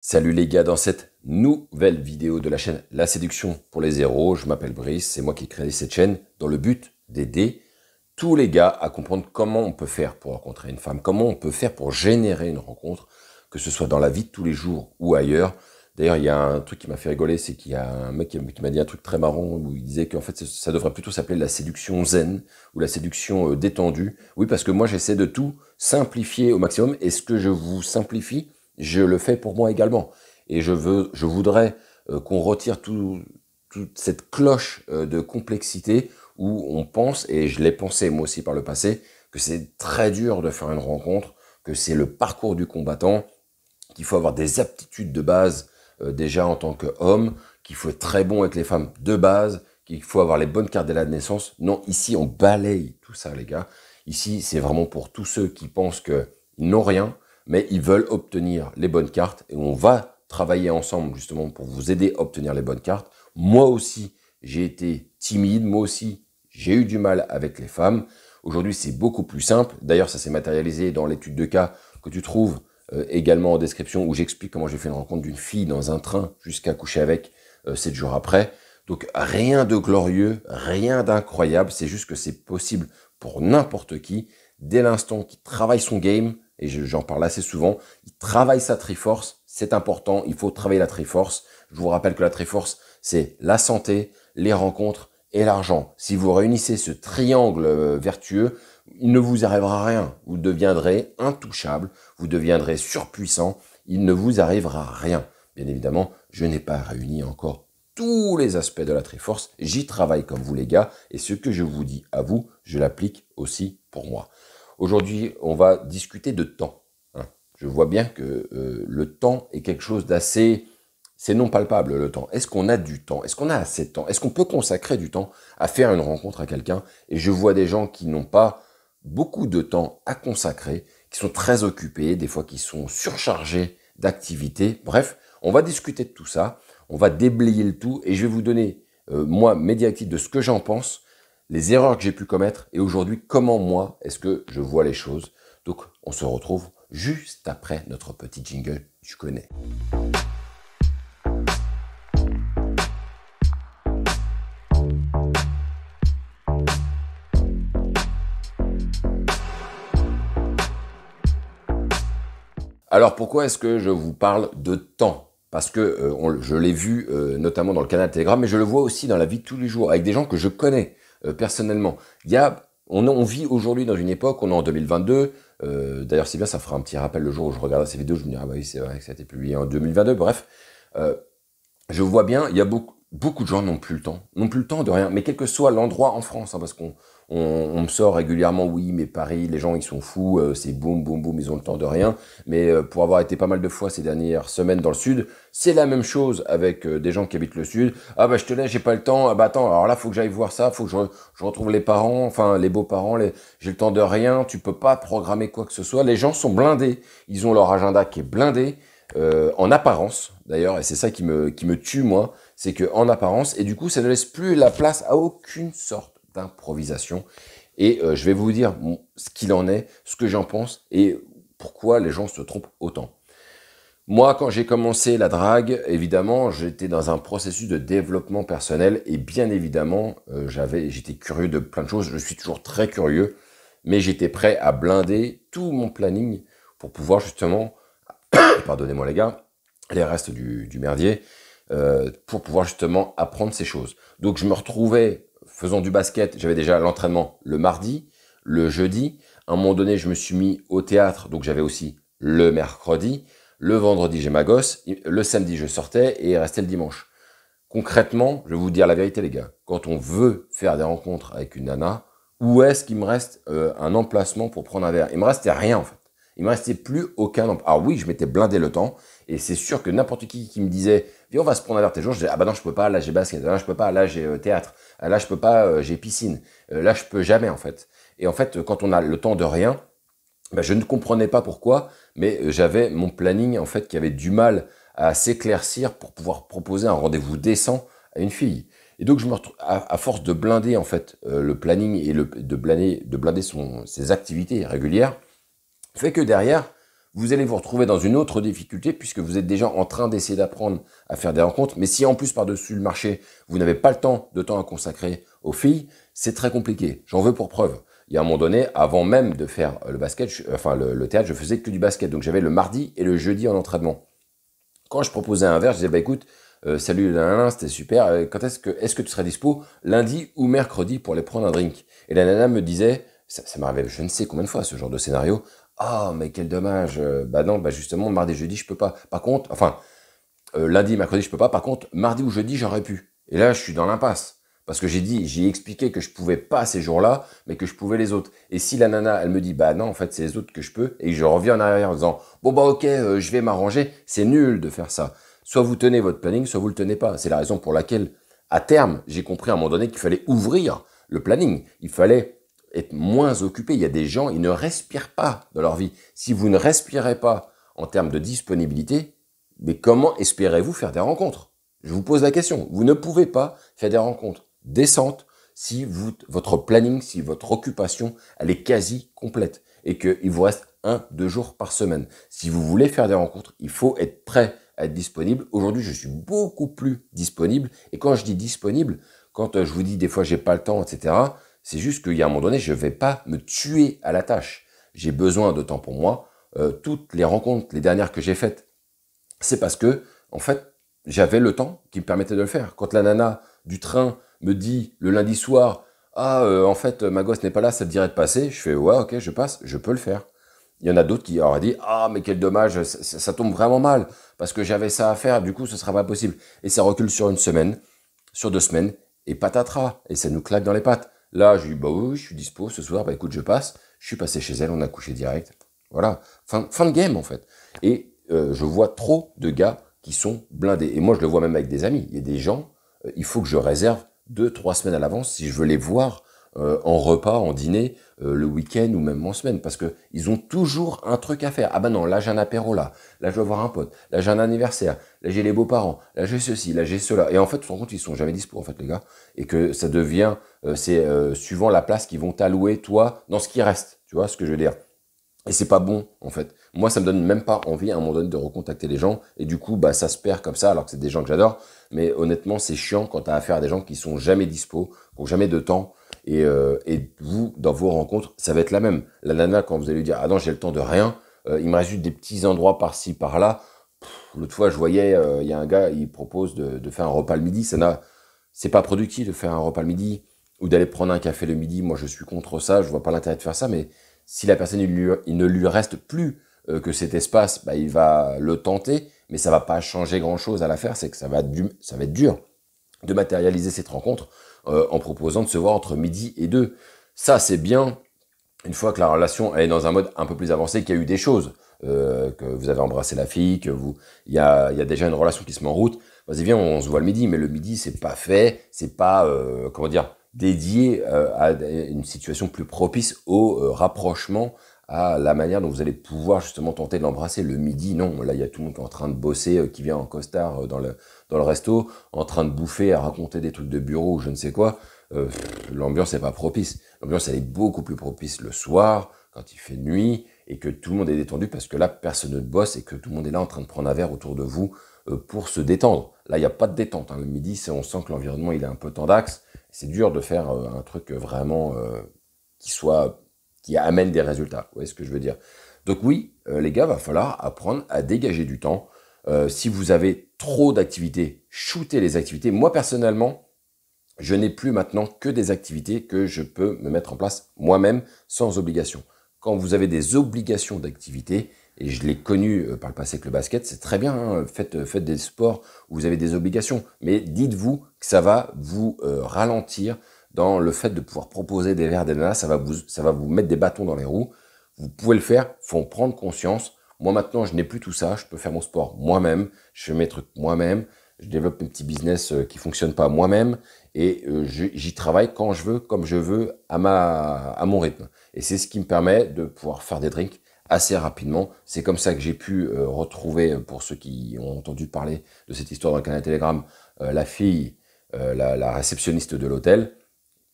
Salut les gars, dans cette nouvelle vidéo de la chaîne La Séduction pour les Zéros, je m'appelle Brice, c'est moi qui ai créé cette chaîne dans le but d'aider tous les gars à comprendre comment on peut faire pour rencontrer une femme, comment on peut faire pour générer une rencontre, que ce soit dans la vie de tous les jours ou ailleurs. D'ailleurs, il y a un truc qui m'a fait rigoler, c'est qu'il y a un mec qui m'a dit un truc très marrant où il disait qu'en fait ça devrait plutôt s'appeler la séduction zen ou la séduction détendue. Oui, parce que moi j'essaie de tout simplifier au maximum et ce que je vous simplifie, je le fais pour moi également. Et je voudrais qu'on retire toute cette cloche de complexité où on pense, et je l'ai pensé moi aussi par le passé, que c'est très dur de faire une rencontre, que c'est le parcours du combattant, qu'il faut avoir des aptitudes de base déjà en tant qu'homme, qu'il faut être très bon avec les femmes de base, qu'il faut avoir les bonnes cartes dès la naissance. Non, ici on balaye tout ça les gars. Ici c'est vraiment pour tous ceux qui pensent qu'ils n'ont rien, mais ils veulent obtenir les bonnes cartes et on va travailler ensemble justement pour vous aider à obtenir les bonnes cartes. Moi aussi, j'ai été timide, moi aussi, j'ai eu du mal avec les femmes. Aujourd'hui, c'est beaucoup plus simple. D'ailleurs, ça s'est matérialisé dans l'étude de cas que tu trouves également en description où j'explique comment j'ai fait une rencontre d'une fille dans un train jusqu'à coucher avec 7 jours après. Donc rien de glorieux, rien d'incroyable, c'est juste que c'est possible pour n'importe qui, dès l'instant qu'il travaille son game, et j'en parle assez souvent, il travaille sa Triforce, c'est important, il faut travailler la Triforce. Je vous rappelle que la Triforce, c'est la santé, les rencontres et l'argent. Si vous réunissez ce triangle vertueux, il ne vous arrivera rien. Vous deviendrez intouchable, vous deviendrez surpuissant, il ne vous arrivera rien. Bien évidemment, je n'ai pas réuni encore tous les aspects de la Triforce, j'y travaille comme vous les gars, et ce que je vous dis à vous, je l'applique aussi pour moi. Aujourd'hui, on va discuter de temps. Je vois bien que le temps est quelque chose d'assez... C'est non palpable, le temps. Est-ce qu'on a du temps? Est-ce qu'on a assez de temps? Est-ce qu'on peut consacrer du temps à faire une rencontre à quelqu'un? Et je vois des gens qui n'ont pas beaucoup de temps à consacrer, qui sont très occupés, des fois qui sont surchargés d'activités. Bref, on va discuter de tout ça, on va déblayer le tout, et je vais vous donner, moi, mes directives de ce que j'en pense, les erreurs que j'ai pu commettre, et aujourd'hui, comment moi, est-ce que je vois les choses. Donc, on se retrouve juste après notre petit jingle, tu connais. Alors pourquoi est-ce que je vous parle de temps? Parce que je l'ai vu notamment dans le canal Telegram, mais je le vois aussi dans la vie de tous les jours, avec des gens que je connais personnellement. On vit aujourd'hui dans une époque, on est en 2022, d'ailleurs c'est bien, ça fera un petit rappel le jour où je regarde ces vidéos, je me dis, ah bah oui c'est vrai que ça a été publié en 2022, bref. Euh, je vois bien, il y a beaucoup de gens n'ont plus le temps de rien, mais quel que soit l'endroit en France, parce qu'on me sort régulièrement, oui, mais Paris, les gens, ils sont fous, c'est boum, boum, boum, ils ont le temps de rien, mais pour avoir été pas mal de fois ces dernières semaines dans le sud, c'est la même chose avec des gens qui habitent le sud, ah bah je te laisse, j'ai pas le temps, ah bah attends, alors là, faut que j'aille voir ça, faut que je retrouve les parents, enfin, les beaux-parents, j'ai le temps de rien, tu peux pas programmer quoi que ce soit, les gens sont blindés, ils ont leur agenda qui est blindé, en apparence d'ailleurs, et c'est ça qui me tue moi, c'est que en apparence, et du coup ça ne laisse plus la place à aucune sorte d'improvisation. Et je vais vous dire ce qu'il en est, ce que j'en pense, et pourquoi les gens se trompent autant. Moi, quand j'ai commencé la drague, évidemment, j'étais dans un processus de développement personnel, et bien évidemment, j'étais curieux de plein de choses, je suis toujours très curieux, mais j'étais prêt à blinder tout mon planning pour pouvoir justement pardonnez-moi les gars, les restes du merdier, pour pouvoir justement apprendre ces choses. Donc je me retrouvais faisant du basket, j'avais déjà l'entraînement le mardi, le jeudi, à un moment donné je me suis mis au théâtre, donc j'avais aussi le mercredi, le vendredi j'ai ma gosse, le samedi je sortais et il restait le dimanche. Concrètement, je vais vous dire la vérité les gars, quand on veut faire des rencontres avec une nana, où est-ce qu'il me reste un emplacement pour prendre un verre? Il me restait rien en fait. Il me restait plus aucun emplacement. Alors oui, je m'étais blindé le temps, et c'est sûr que n'importe qui me disait, viens on va se prendre un verre tes jours, je disais, ah bah non je peux pas, là j'ai basket, là je peux pas, là j'ai théâtre, là je peux pas, j'ai piscine, là je peux jamais en fait. Et en fait, quand on a le temps de rien, ben, je ne comprenais pas pourquoi, mais j'avais mon planning en fait qui avait du mal à s'éclaircir pour pouvoir proposer un rendez-vous décent à une fille. Et donc je me retrouve à force de blinder en fait le planning et de blinder ses activités régulières, fait que derrière, vous allez vous retrouver dans une autre difficulté puisque vous êtes déjà en train d'essayer d'apprendre à faire des rencontres. Mais si en plus par-dessus le marché, vous n'avez pas de temps à consacrer aux filles, c'est très compliqué. J'en veux pour preuve. Il y a un moment donné, avant même de faire le basket, le théâtre, je faisais que du basket. Donc j'avais le mardi et le jeudi en entraînement. Quand je proposais un verre, je disais, bah écoute, salut, c'était super, est-ce que tu serais dispo lundi ou mercredi pour aller prendre un drink? Et la nana me disait, ça m'arrivait je ne sais combien de fois ce genre de scénario, ah mais quel dommage, bah non, bah justement, mardi, jeudi, je peux pas. Par contre, lundi, mercredi, je peux pas, par contre, mardi ou jeudi, j'aurais pu. Et là, je suis dans l'impasse. Parce que j'ai expliqué que je pouvais pas ces jours-là, mais que je pouvais les autres. Et si la nana, elle me dit, bah non, en fait, c'est les autres que je peux, et je reviens en arrière en disant, bon bah ok, je vais m'arranger, c'est nul de faire ça. Soit vous tenez votre planning, soit vous le tenez pas. C'est la raison pour laquelle, à terme, j'ai compris à un moment donné qu'il fallait ouvrir le planning. Il fallait être moins occupé. Il y a des gens, ils ne respirent pas dans leur vie. Si vous ne respirez pas en termes de disponibilité, mais comment espérez-vous faire des rencontres? Je vous pose la question. Vous ne pouvez pas faire des rencontres décentes si votre planning, si votre occupation, elle est quasi complète et qu'il vous reste 1-2 jours par semaine. Si vous voulez faire des rencontres, il faut être prêt à être disponible. Aujourd'hui, je suis beaucoup plus disponible. Et quand je dis disponible, quand je vous dis des fois j'ai pas le temps, etc., c'est juste qu'il y a un moment donné, je vais pas me tuer à la tâche. J'ai besoin de temps pour moi. Toutes les rencontres, les dernières que j'ai faites, c'est parce que, en fait, j'avais le temps qui me permettait de le faire. Quand la nana du train me dit le lundi soir, ah, en fait, ma gosse n'est pas là, ça te dirait de passer, je fais, ouais, ok, je passe, je peux le faire. Il y en a d'autres qui auraient dit, ah, mais quel dommage, ça tombe vraiment mal, parce que j'avais ça à faire, du coup, ce sera pas possible. Et ça recule sur une semaine, sur 2 semaines, et patatras, et ça nous claque dans les pattes. Là, je lui dis, bah oui, je suis dispo ce soir, bah écoute, je passe, je suis passé chez elle, on a couché direct. Voilà, fin de game, en fait. Et je vois trop de gars qui sont blindés. Et moi, je le vois même avec des amis. Il y a des gens, il faut que je réserve 2-3 semaines à l'avance si je veux les voir en repas, en dîner, le week-end ou même en semaine. Parce que ils ont toujours un truc à faire. Ah ben non, là j'ai un apéro là je dois voir un pote, là j'ai un anniversaire, là j'ai les beaux-parents, là j'ai ceci, là j'ai cela. Et en fait, tu te rends compte, ils sont jamais dispo en fait les gars. Et que ça devient, suivant la place qu'ils vont t'allouer, toi, dans ce qui reste. Tu vois ce que je veux dire? Et c'est pas bon, en fait. Moi, ça me donne même pas envie, à un moment donné, de recontacter les gens. Et du coup, bah, ça se perd comme ça, alors que c'est des gens que j'adore. Mais honnêtement, c'est chiant quand t'as affaire à des gens qui sont jamais dispo, qui ont jamais de temps. Et vous, dans vos rencontres, ça va être la même. La nana, quand vous allez lui dire, ah non, j'ai le temps de rien, il me reste juste des petits endroits par-ci, par-là. L'autre fois, je voyais, il y a un gars, il propose de faire un repas le midi. C'est pas productif de faire un repas le midi ou d'aller prendre un café le midi. Moi, je suis contre ça. Je vois pas l'intérêt de faire ça, mais si la personne, il ne lui reste plus que cet espace, bah, il va le tenter, mais ça va pas changer grand-chose à l'affaire, c'est que ça va être dur de matérialiser cette rencontre en proposant de se voir entre midi et 2. Ça, c'est bien, une fois que la relation est dans un mode un peu plus avancé, qu'il y a eu des choses, que vous avez embrassé la fille, il y a déjà une relation qui se met en route, vas-y viens, on se voit le midi, mais le midi, c'est pas fait, c'est pas, dédié à une situation plus propice au rapprochement, à la manière dont vous allez pouvoir justement tenter de l'embrasser. Le midi, non, là il y a tout le monde qui est en train de bosser, qui vient en costard dans le resto, en train de bouffer, à raconter des trucs de bureau ou je ne sais quoi. L'ambiance n'est pas propice. L'ambiance elle est beaucoup plus propice le soir, quand il fait nuit, et que tout le monde est détendu parce que là personne ne bosse et que tout le monde est là en train de prendre un verre autour de vous pour se détendre. Là il n'y a pas de détente, hein. Le midi, on sent que l'environnement il est un peu tendax. C'est dur de faire un truc vraiment qui amène des résultats. Vous voyez ce que je veux dire? Donc oui, les gars, va falloir apprendre à dégager du temps. Si vous avez trop d'activités, shootez les activités. Moi, personnellement, je n'ai plus maintenant que des activités que je peux me mettre en place moi-même sans obligation. Quand vous avez des obligations d'activité, et je l'ai connu par le passé avec le basket, c'est très bien, hein, faites des sports où vous avez des obligations, mais dites-vous que ça va vous ralentir dans le fait de pouvoir proposer des verres d'ananas, ça va vous mettre des bâtons dans les roues. Vous pouvez le faire, faut en prendre conscience. Moi maintenant, je n'ai plus tout ça, je peux faire mon sport moi-même, je fais mes trucs moi-même, je développe mes petits business qui fonctionnent pas moi-même, et j'y travaille quand je veux, comme je veux, à mon rythme. Et c'est ce qui me permet de pouvoir faire des drinks assez rapidement. C'est comme ça que j'ai pu retrouver, pour ceux qui ont entendu parler de cette histoire dans le canal Telegram, la fille, la réceptionniste de l'hôtel.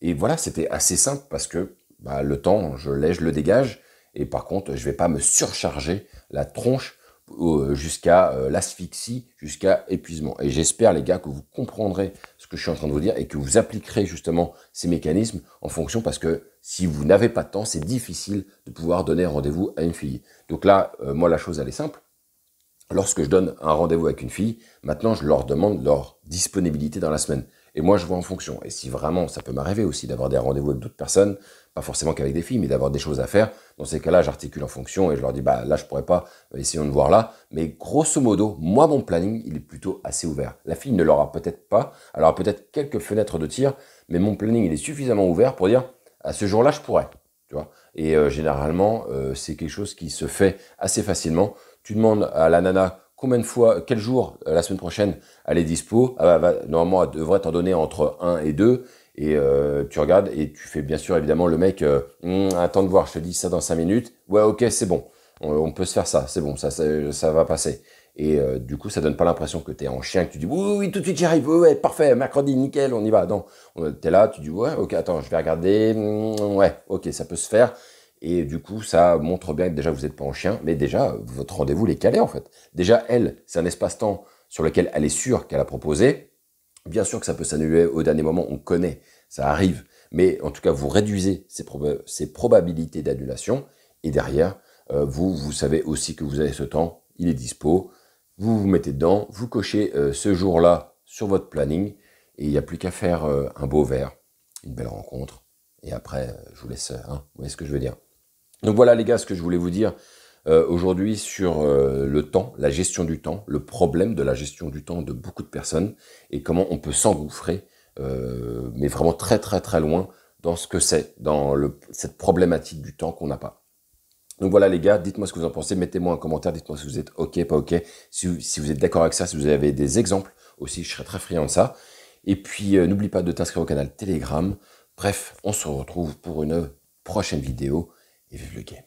Et voilà, c'était assez simple parce que bah, le temps, je le dégage. Et par contre, je vais pas me surcharger la tronche jusqu'à l'asphyxie, jusqu'à épuisement. Et j'espère, les gars, que vous comprendrez ce que je suis en train de vous dire et que vous appliquerez justement ces mécanismes en fonction, parce que si vous n'avez pas de temps, c'est difficile de pouvoir donner rendez-vous à une fille. Donc là, moi, la chose, elle est simple. Lorsque je donne un rendez-vous avec une fille, maintenant, je leur demande leur disponibilité dans la semaine. Et moi, je vois en fonction. Et si vraiment, ça peut m'arriver aussi d'avoir des rendez-vous avec d'autres personnes, pas forcément qu'avec des filles, mais d'avoir des choses à faire, dans ces cas-là, j'articule en fonction et je leur dis, bah là, je pourrais pas, essayons de voir là. Mais grosso modo, moi, mon planning, il est plutôt assez ouvert. La fille ne l'aura peut-être pas, elle aura peut-être quelques fenêtres de tir, mais mon planning, il est suffisamment ouvert pour dire, à ce jour-là, je pourrais. Tu vois. Et généralement, c'est quelque chose qui se fait assez facilement. Tu demandes à la nana combien de fois, quel jour la semaine prochaine elle est dispo. Normalement, elle devrait t'en donner entre 1 et 2. Et tu regardes et tu fais bien sûr évidemment le mec, attends de voir, je te dis ça dans 5 minutes. Ouais, ok, c'est bon. On peut se faire ça, c'est bon, ça va passer. Et du coup, ça donne pas l'impression que tu es en chien, que tu dis oui, oui, tout de suite j'y arrive, ouais, parfait, mercredi, nickel, on y va. Non, tu es là, tu dis ouais, ok, attends, je vais regarder, ouais, ok, ça peut se faire. Et du coup, ça montre bien que déjà, vous n'êtes pas en chien, mais déjà, votre rendez-vous l'est calé, en fait. Déjà, elle, c'est un espace-temps sur lequel elle est sûre qu'elle a proposé. Bien sûr que ça peut s'annuler au dernier moment, on connaît, ça arrive. Mais en tout cas, vous réduisez ces probabilités d'annulation. Et derrière, vous savez aussi que vous avez ce temps, il est dispo. Vous vous mettez dedans, vous cochez ce jour-là sur votre planning. Et il n'y a plus qu'à faire un beau verre, une belle rencontre. Et après, je vous laisse, vous voyez ce que je veux dire. Donc voilà les gars, ce que je voulais vous dire aujourd'hui sur le temps, la gestion du temps, le problème de la gestion du temps de beaucoup de personnes et comment on peut s'engouffrer, mais vraiment très très très loin dans ce que c'est, dans cette problématique du temps qu'on n'a pas. Donc voilà les gars, dites-moi ce que vous en pensez, mettez-moi un commentaire, dites-moi si vous êtes ok, pas ok, si vous êtes d'accord avec ça, si vous avez des exemples aussi, je serais très friand de ça. Et puis n'oublie pas de t'inscrire au canal Telegram. Bref, on se retrouve pour une prochaine vidéo et vive le game.